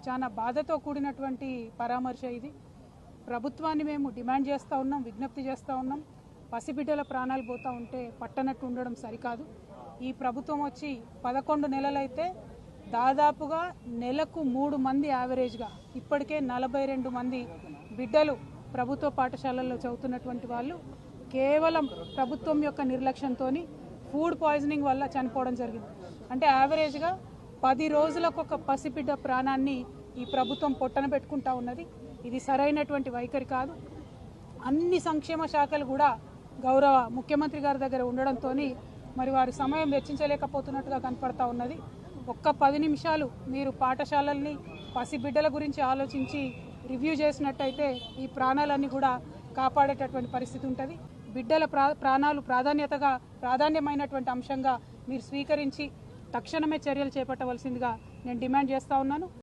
చాలా బాధతో కూడినటువంటి పరామర్శ ఇది. ప్రభుత్వాన్ని మేము డిమాండ్ చేస్తూ ఉన్నాం, విజ్ఞప్తి చేస్తూ ఉన్నాం. పసిబిడ్డల ప్రాణాలు పోతూ ఉంటే పట్టనట్టు ఉండడం సరికాదు. ఈ ప్రభుత్వం వచ్చి 11 నెలలైతే దాదాపుగా నెలకు 3 మంది యావరేజ్గా ఇప్పటికే 42 మంది బిడ్డలు ప్రభుత్వ పాఠశాలల్లో చదువుతున్నటువంటి వాళ్ళు కేవలం ప్రభుత్వం యొక్క నిర్లక్ష్యంతో ఫుడ్ పాయిజనింగ్ వల్ల చనిపోవడం జరిగింది. అంటే యావరేజ్గా 10 రోజులకు ఒక పసిబిడ్డ ప్రాణాన్ని ఈ ప్రభుత్వం పొట్టన పెట్టుకుంటా ఉన్నది. ఇది సరైనటువంటి వైఖరి కాదు. అన్ని సంక్షేమ శాఖలు కూడా గౌరవ ముఖ్యమంత్రి గారి దగ్గర ఉండడంతో మరి వారి సమయం వెచ్చించలేకపోతున్నట్టుగా కనపడతా ఉన్నది. ఒక్క 10 నిమిషాలు మీరు పాఠశాలల్ని పసిబిడ్డల గురించి ఆలోచించి రివ్యూ చేసినట్టయితే ఈ ప్రాణాలన్నీ కూడా కాపాడేటటువంటి పరిస్థితి ఉంటుంది. బిడ్డల ప్రాణాలు ప్రాధాన్యమైనటువంటి అంశంగా మీరు స్వీకరించి తక్షణమే చర్యలు చేపట్టవలసిందిగా నేను డిమాండ్ చేస్తూ ఉన్నాను.